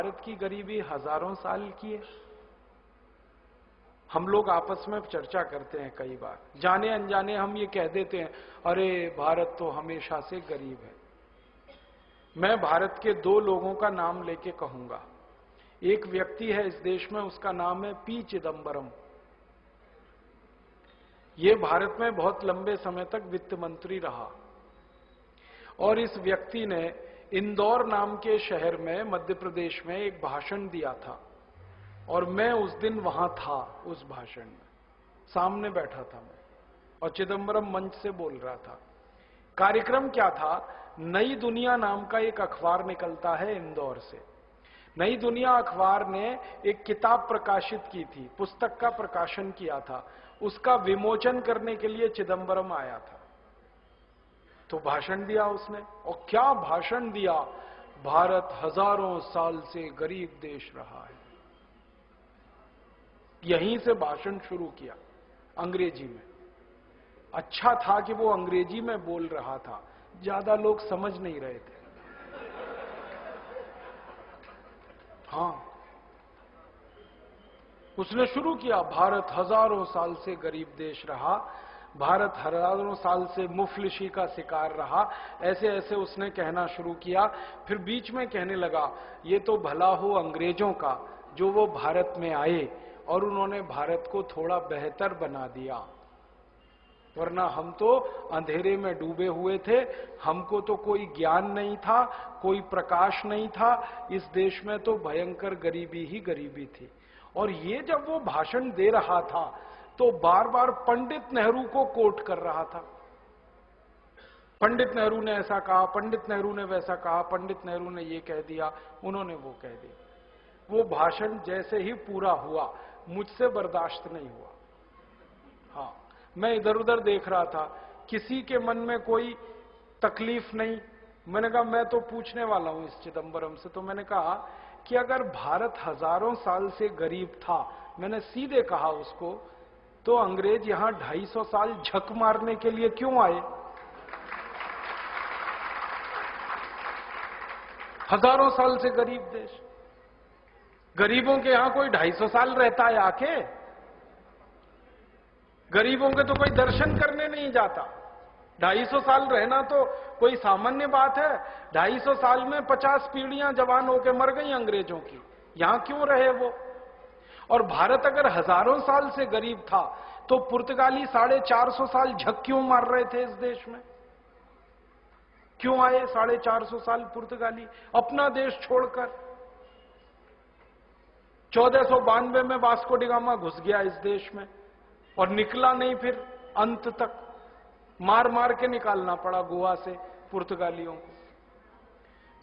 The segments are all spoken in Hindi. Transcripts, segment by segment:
भारत की गरीबी हजारों साल की है। हम लोग आपस में चर्चा करते हैं कई बार, जाने अनजाने हम ये कह देते हैं, अरे भारत तो हमेशा से गरीब है। मैं भारत के दो लोगों का नाम लेके कहूंगा। एक व्यक्ति है इस देश में, उसका नाम है पी चिदंबरम। ये भारत में बहुत लंबे समय तक वित्त मंत्री रहा और इस व्यक्ति ने इंदौर नाम के शहर में मध्य प्रदेश में एक भाषण दिया था और मैं उस दिन वहां था। उस भाषण में सामने बैठा था मैं और चिदंबरम मंच से बोल रहा था। कार्यक्रम क्या था? नई दुनिया नाम का एक अखबार निकलता है इंदौर से। नई दुनिया अखबार ने एक किताब प्रकाशित की थी, पुस्तक का प्रकाशन किया था। उसका विमोचन करने के लिए चिदंबरम आया था। तो भाषण दिया उसने, और क्या भाषण दिया! भारत हजारों साल से गरीब देश रहा है। यहीं से भाषण शुरू किया, अंग्रेजी में। अच्छा था कि वो अंग्रेजी में बोल रहा था, ज्यादा लोग समझ नहीं रहे थे। हां, उसने शुरू किया, भारत हजारों साल से गरीब देश रहा, भारत हजारों साल से मुफलिसी का शिकार रहा। ऐसे ऐसे उसने कहना शुरू किया। फिर बीच में कहने लगा, ये तो भला हो अंग्रेजों का जो वो भारत में आए और उन्होंने भारत को थोड़ा बेहतर बना दिया, वरना हम तो अंधेरे में डूबे हुए थे। हमको तो कोई ज्ञान नहीं था, कोई प्रकाश नहीं था। इस देश में तो भयंकर गरीबी ही गरीबी थी। और ये जब वो भाषण दे रहा था तो बार बार पंडित नेहरू को कोट कर रहा था। पंडित नेहरू ने ऐसा कहा, पंडित नेहरू ने वैसा कहा, पंडित नेहरू ने ये कह दिया, उन्होंने वो कह दिया। वो भाषण जैसे ही पूरा हुआ, मुझसे बर्दाश्त नहीं हुआ। हाँ, मैं इधर उधर देख रहा था, किसी के मन में कोई तकलीफ नहीं। मैंने कहा मैं तो पूछने वाला हूं इस चिदंबरम से। तो मैंने कहा कि अगर भारत हजारों साल से गरीब था, मैंने सीधे कहा उसको, तो अंग्रेज यहां 250 साल झक मारने के लिए क्यों आए? हजारों साल से गरीब देश, गरीबों के यहां कोई 250 साल रहता है आके? गरीबों के तो कोई दर्शन करने नहीं जाता। 250 साल रहना तो कोई सामान्य बात है। 250 साल में 50 पीढ़ियां जवान होकर मर गई अंग्रेजों की, यहां क्यों रहे वो? और भारत अगर हजारों साल से गरीब था तो पुर्तगाली 450 साल झक क्यों मार रहे थे इस देश में? क्यों आए 450 साल पुर्तगाली अपना देश छोड़कर? 1492 में वास्को डी गामा घुस गया इस देश में और निकला नहीं, फिर अंत तक मार मार के निकालना पड़ा गोवा से पुर्तगालियों को।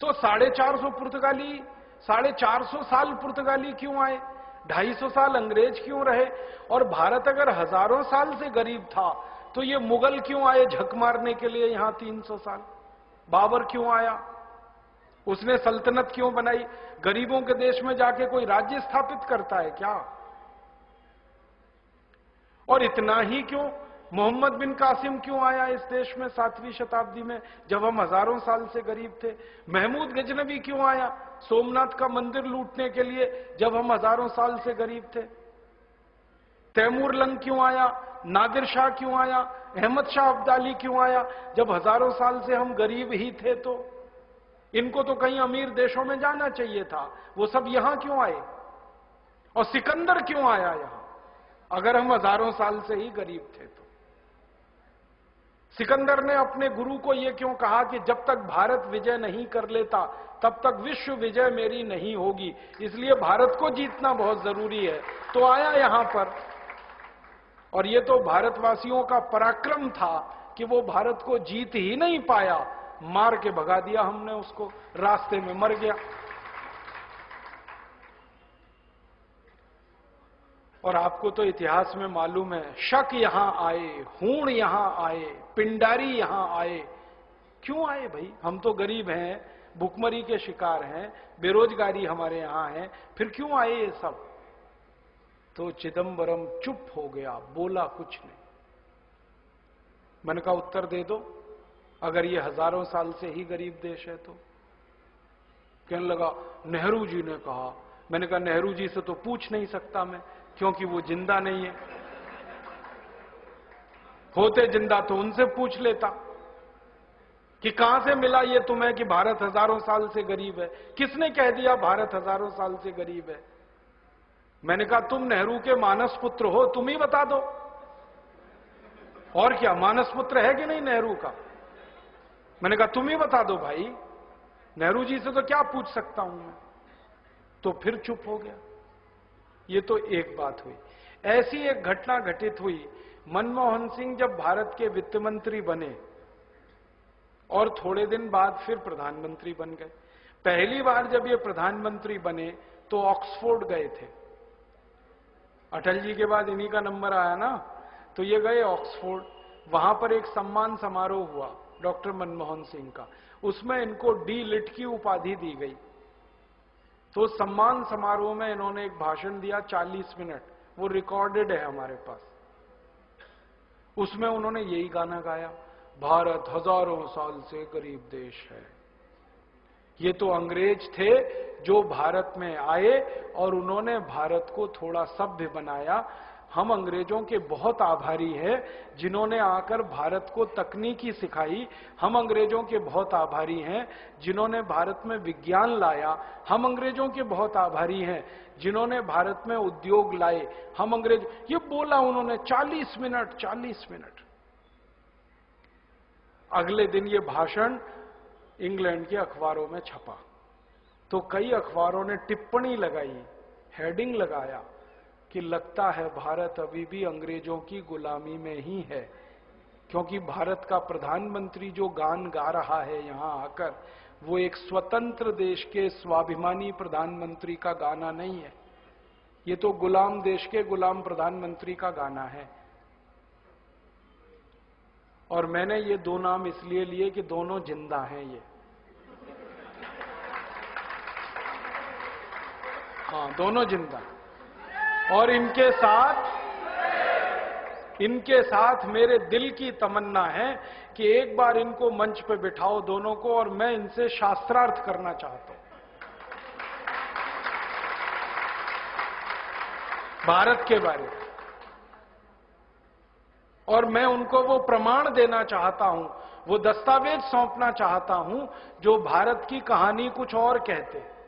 तो 450 पुर्तगाली, 450 साल पुर्तगाली क्यों आए? 250 साल अंग्रेज क्यों रहे? और भारत अगर हजारों साल से गरीब था तो ये मुगल क्यों आए झक मारने के लिए यहां 300 साल? बाबर क्यों आया? उसने सल्तनत क्यों बनाई? गरीबों के देश में जाके कोई राज्य स्थापित करता है क्या? और इतना ही क्यों, मोहम्मद बिन कासिम क्यों आया इस देश में 7वीं शताब्दी में, जब हम हजारों साल से गरीब थे? महमूद गजनवी क्यों आया सोमनाथ का मंदिर लूटने के लिए, जब हम हजारों साल से गरीब थे? तैमूर लंग क्यों आया? नादिर शाह क्यों आया? अहमद शाह अब्दाली क्यों आया, जब हजारों साल से हम गरीब ही थे? तो इनको तो कहीं अमीर देशों में जाना चाहिए था, वो सब यहां क्यों आए? और सिकंदर क्यों आया यहां, अगर हम हजारों साल से ही गरीब थे तो? सिकंदर ने अपने गुरु को यह क्यों कहा कि जब तक भारत विजय नहीं कर लेता तब तक विश्व विजय मेरी नहीं होगी, इसलिए भारत को जीतना बहुत जरूरी है। तो आया यहां पर, और यह तो भारतवासियों का पराक्रम था कि वो भारत को जीत ही नहीं पाया, मार के भगा दिया हमने उसको, रास्ते में मर गया। और आपको तो इतिहास में मालूम है, शक यहां आए, हूण यहां आए, पिंडारी यहां आए। क्यों आए भाई? हम तो गरीब हैं, भुखमरी के शिकार हैं, बेरोजगारी हमारे यहां है, फिर क्यों आए ये सब? तो चिदंबरम चुप हो गया, बोला कुछ नहीं। मैंने कहा उत्तर दे दो, अगर ये हजारों साल से ही गरीब देश है तो। कहने लगा नेहरू जी ने कहा। मैंने कहा नेहरू जी से तो पूछ नहीं सकता मैं, क्योंकि वो जिंदा नहीं है। होते जिंदा तो उनसे पूछ लेता कि कहां से मिला ये तुम्हें कि भारत हजारों साल से गरीब है। किसने कह दिया भारत हजारों साल से गरीब है? मैंने कहा तुम नेहरू के मानस पुत्र हो, तुम ही बता दो। और क्या, मानस पुत्र है कि नहीं नेहरू का? मैंने कहा तुम ही बता दो भाई, नेहरू जी से तो क्या पूछ सकता हूं मैं। तो फिर चुप हो गया। ये तो एक बात हुई। ऐसी एक घटना घटित हुई, मनमोहन सिंह जब भारत के वित्त मंत्री बने और थोड़े दिन बाद फिर प्रधानमंत्री बन गए। पहली बार जब ये प्रधानमंत्री बने तो ऑक्सफोर्ड गए थे। अटल जी के बाद इन्हीं का नंबर आया ना, तो ये गए ऑक्सफोर्ड। वहां पर एक सम्मान समारोह हुआ डॉक्टर मनमोहन सिंह का, उसमें इनको डी लिट की उपाधि दी गई। तो सम्मान समारोह में इन्होंने एक भाषण दिया 40 मिनट, वो रिकॉर्डेड है हमारे पास। उसमें उन्होंने यही गाना गाया, भारत हजारों साल से गरीब देश है। ये तो अंग्रेज थे जो भारत में आए और उन्होंने भारत को थोड़ा सभ्य बनाया। हम अंग्रेजों के बहुत आभारी हैं जिन्होंने आकर भारत को तकनीकी सिखाई। हम अंग्रेजों के बहुत आभारी हैं जिन्होंने भारत में विज्ञान लाया। हम अंग्रेजों के बहुत आभारी हैं जिन्होंने भारत में उद्योग लाए। हम अंग्रेज, ये बोला उन्होंने 40 मिनट। 40 मिनट। अगले दिन ये भाषण इंग्लैंड के अखबारों में छपा, तो कई अखबारों ने टिप्पणी लगाई, हेडिंग लगाया कि लगता है भारत अभी भी अंग्रेजों की गुलामी में ही है, क्योंकि भारत का प्रधानमंत्री जो गान गा रहा है यहां आकर, वो एक स्वतंत्र देश के स्वाभिमानी प्रधानमंत्री का गाना नहीं है। ये तो गुलाम देश के गुलाम प्रधानमंत्री का गाना है। और मैंने ये दो नाम इसलिए लिए कि दोनों जिंदा हैं ये। हाँ, दोनों जिंदा। और इनके साथ मेरे दिल की तमन्ना है कि एक बार इनको मंच पे बिठाओ दोनों को, और मैं इनसे शास्त्रार्थ करना चाहता हूं भारत के बारे में। और मैं उनको वो प्रमाण देना चाहता हूं, वो दस्तावेज सौंपना चाहता हूं जो भारत की कहानी कुछ और कहते हैं।